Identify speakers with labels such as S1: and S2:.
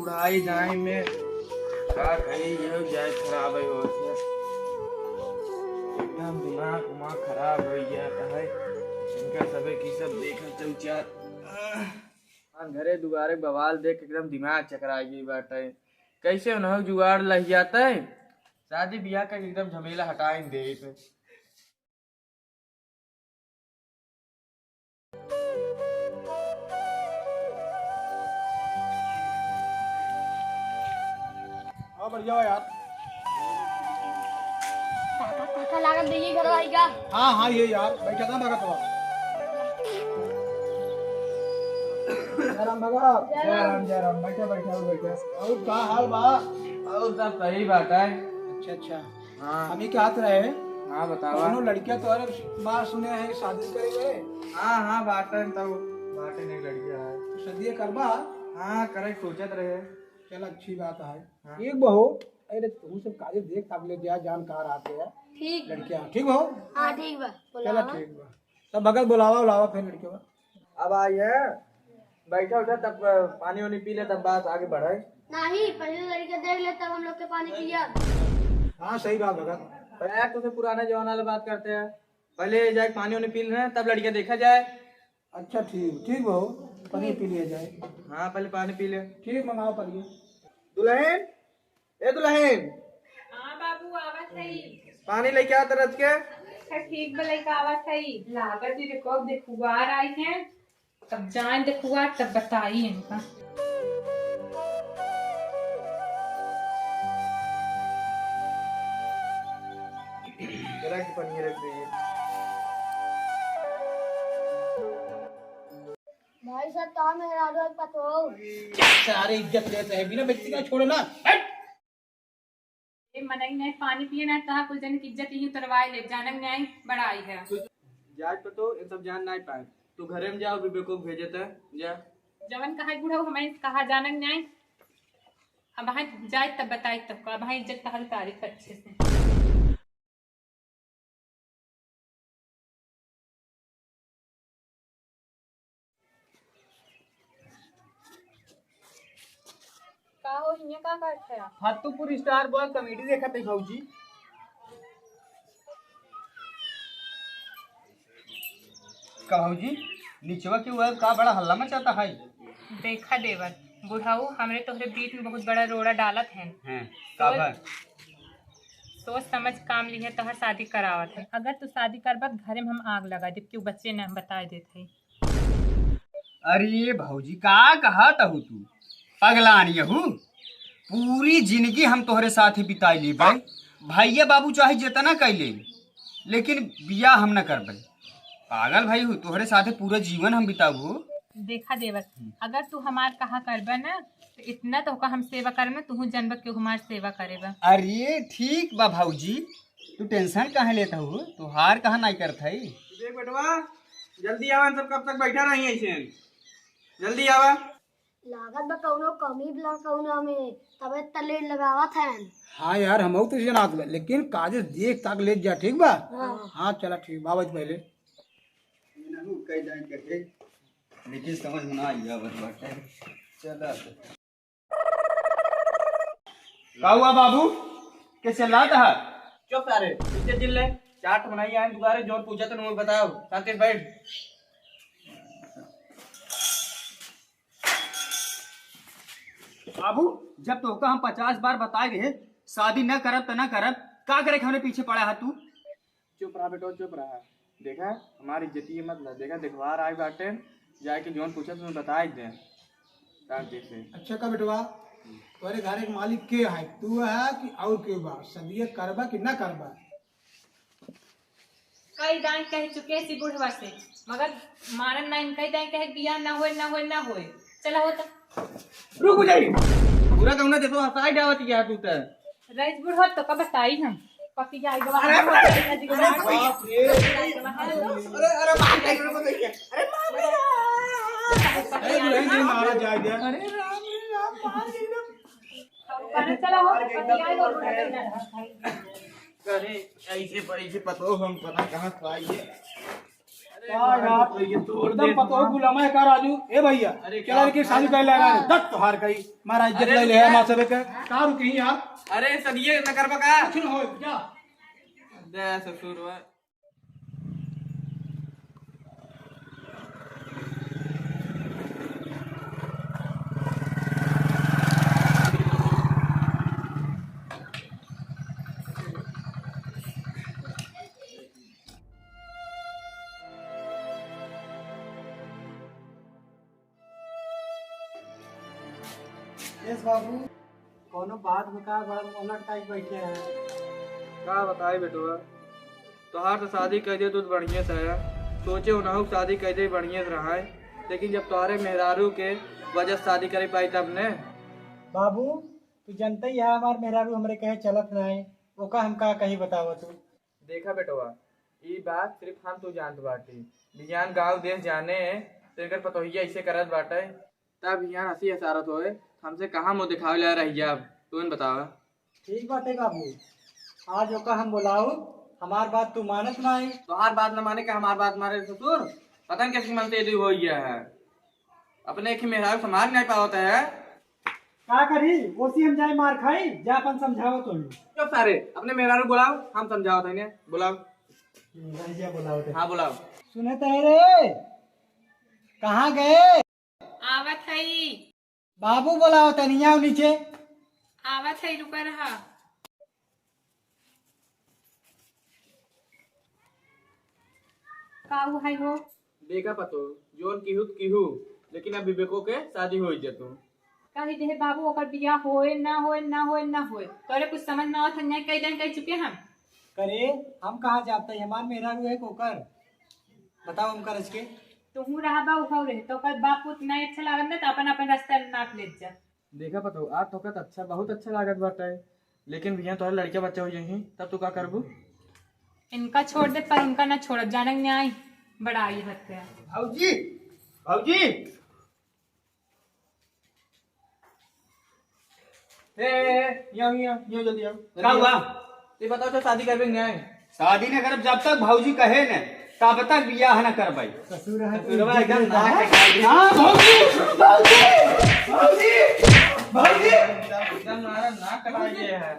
S1: बुढ़ाई जाए में का कही ये जाए खराब हो एकदम दिमाग उमाग खराब हो गया है इनका सबे की सब देखा चल चार घरे दुआरे बवाल देख एकदम दिमाग चकरा गई बाटे कैसे उन्हें जुगाड़ लग जाता है शादी ब्याह का एकदम झमेला हटाए दे
S2: बढ़िया हो यार।
S3: काका लागत देखिए घर आएगा।
S2: हाँ हाँ ये यार बैठा था भगत बाबा। जय राम भगत। जय राम बैठे बैठे बैठे। और क्या हाल बा?
S1: और सब सही बात है।
S2: अच्छा अच्छा।
S1: हाँ
S2: हम ही के हाथ रहे।
S1: हाँ बताओ।
S2: दोनों लड़कियां तो अरे बात सुने हैं शादी करे गए।
S1: हाँ बाटन तो बाटन एक लड़कियां है
S2: तो शादी करबा।
S1: हाँ करे सोचत रहे।
S2: चल अच्छी बात है।
S1: हाँ।
S2: एक बहू अरे तू सब काजे देख तक ले जा जानकार आते हैं
S3: ठीक
S2: लड़कियां ठीक बहू।
S3: हाँ ठीक बा
S2: चलो ठीक बा तब भगत बुलावा बुलावा फिर लड़कियों
S1: अब आइए बैठा उठा तब पानी वानी पी ले तब बात आगे बढ़े।
S3: नहीं पहले लड़के देख ले तब हम लोग के पानी पिया।
S2: हाँ सही बात भगत।
S1: यार तुझे पुराने जमाना वाली बात करते हैं पहले जाके पानी वानी पी लेना तब लड़कियां देखा जाए।
S2: अच्छा ठीक ठीक बहू पानी पी लिया जाए।
S1: हाँ पहले पानी पी ले।
S2: ठीक मंगाओ पानी।
S1: दुल्हन ए दुल्हन
S4: हाँ बाबू आवाज सही
S1: पानी लेके आ तरज के।
S4: अच्छा ठीक भले का आवाज सही लागत ही देखो अब देखुआर आई हैं तब जान देखुआर तब बताई इनका
S1: रख पनीर रख दीजिए।
S3: भाई साहब तो मेरा रोज पतो
S2: सारे इज्जत लेते हैं बिना व्यक्ति का छोड़ो ना।
S4: ये मनई नहीं पानी पिए ना तहा कुछ जन की इज्जत ही उतरवाई ले जानक नहीं बड़ाई है
S1: जाज पे तो ये सब जान नहीं पाए तू घरे में जाओ बीबे को भेजे थे जा।
S4: जवन कहा बुढ़ा हमें कहा जानक नहीं अब वहाँ जाए तब बताई तब अब वहाँ इज्जत का हर तारीफ अच्छे से का हो हिया का करते हैं
S1: फातूपुर स्टार बॉय कॉमेडी देखा थे भौजी। भौजी नीचवा की हुआ का बड़ा हल्ला मचाता है।
S4: देखा देवर बुढ़ाऊ हमरे तोहरे बीच में बहुत बड़ा रोड़ा डालत है
S1: का भर
S4: सोच समझ काम ली है तोहर शादी करावत है अगर तू शादी करबत घरे में हम आग लगा दे क्यों बच्चे न बता देते
S5: अरे भौजी का कहा तहु तू पगलानी हूँ पूरी जिंदगी हम तोहरे साथ ही बिताई ली भाई भैया बाबू चाहे जितना कैले लेकिन बिया हम न करबे पागल भाई हूँ तोहरे साथे पूरा जीवन हम बिताबू।
S4: देखा देवर अगर तू हमार कहा करबा ना तो इतना तो हम सेवा करब तू जनब क्यों हमार सेवा करेबा।
S5: अरे ठीक बा भौजी तू टेंशन काहे लेता हूँ तुहार कहा नहीं करत है।
S1: देख बेटवा जल्दी आवा सब कब तक बैठा रही ऐसे जल्दी आवा।
S3: लागत बा कौनो कमी बला कौनो में तबे तले लगावत है।
S2: हाँ यार हम तो जनात बा लेकिन काजे देख तक ले जा ठीक बा। हाँ चला ठीक बाबा पहले
S5: लेकिन समझ में ना आइया बाटे चला का हुआ बाबू के चलाता है।
S1: चुप सारे पीछे जिले चाट बनाई आए दुबारे जोर पूछा तो बताओ शांति से बैठ।
S5: बाबू जब तो हम 50 बार बताए रहे शादी न करब तो न करब का करे हमने पीछे पड़ा है तू।
S1: चुप रहा बेटो चुप रहा देखा हमारी इज्जती मत ला देखा दिखवार आई बाटे जाके जोन पूछा तुम्हें बता ही दे शांति से।
S2: अच्छा का बेटवा तोरे घर एक मालिक के है तू है कि और के बा सदिए करबा कि ना करबा।
S4: कई दान कह चुके सी बुढ़वा से मगर मारन ना कई दान कहे बिया ना होए चला हो तो
S1: रुक जाइए पूरा कहना देखो हसाई डावत क्या तू तो
S4: रईस बुढ़वा तो कब बताई हम पति जाई गवा
S1: अरे अरे मार के को देखिए
S2: अरे दुल्हन जी मारा जाए दे।
S1: अरे राम
S4: अरे चला हो पति आई हो
S1: अरे ऐसे पैसे पतो हम पता कहाँ खाइए।
S2: एकदम पतो गुलामा का राजू ए भैया चला के शादी कर लेगा दत तोहार कई महाराज इज्जत ले ले मां सबे के का रुकी यार
S1: अरे सदिए न कर बका
S2: कुछ न हो जा
S1: दे ससुर वा
S2: यस बाबू कोनो बात बता बड़ा मोलट टाइप बैठे हैं
S1: का बताए बेटुआ तोहार तो शादी कर दे तो बढ़िया से है सोचे उनहु शादी कर दे बढ़िया से रहा है लेकिन जब तुम्हारे मेहरारू के वजह से शादी करे पाई तब ने
S2: बाबू तू जानते ही है हमार मेहरारू हमरे कहे चलत नहीं ओका हम का कहीं बताव तू
S1: देखा बेटुआ ये बात सिर्फ हम तू जानत बाटी बिहान गांव देश जाने तो इनकर पतोहिया ऐसे करत बाटे तब बिहान हंसी हसारत होए हमसे कहाँ मुँह दिखावे ला रही अब तू बतावा
S2: ठीक बात है बाबू आज ओका हम बुलाओ हमार बात तू मानत नहीं
S1: तोहार बात न माने का हमार बात मारे ससुर पता नहीं कैसे मन से यदि हो गया है अपने एक ही मेहरारू समाज नहीं पावत है
S2: का करी ओसी हम जाए मार खाई जा अपन समझाओ तो
S1: चुप सारे अपने मेहरारू बुलाओ हम समझाओ थे बुलाओ
S2: रहिया बुलाओ
S1: हाँ बुलाओ
S2: सुने तो रे कहाँ गए
S4: आवत है
S2: बाबू बुलाओ तनिया नीचे
S4: आवत है रुका रहा का है हो
S1: देखा पतो जोन किहू लेकिन अब विवेको के शादी हो जतू
S4: कही दे बाबू ओकर बियाह होए ना होए ना होए ना होए तोरे कुछ समझ ना आवत है कई दिन कह चुके हम
S2: करे हम कहाँ जाते हैं हमार मेहरारू है कोकर बताओ हम कर के
S4: तुहू रहा बा उखाऊ रहे तो कर बाप पुत नहीं अच्छा लागत ना तो अपन अपन रास्ता नाप ले जा
S1: देखा पतो आज तो अच्छा बहुत अच्छा लागत बाटे लेकिन भैया तोहर लड़का बच्चा हो जाही तब तू का करबू
S4: इनका छोड़ दे पर उनका ना छोड़ जानक न्याय बड़ा आई हत्या
S5: भाऊजी भाऊजी
S1: यो जल्दी आओ
S5: क्या हुआ
S1: ये बताओ तो शादी करबे नहीं
S5: शादी न करब जब तक भाऊजी कहे न तब तक बियाह न करबै
S2: ससुर है
S1: ससुरवा एकदम नाक
S2: भाऊजी
S1: एकदम नाक कटा गया है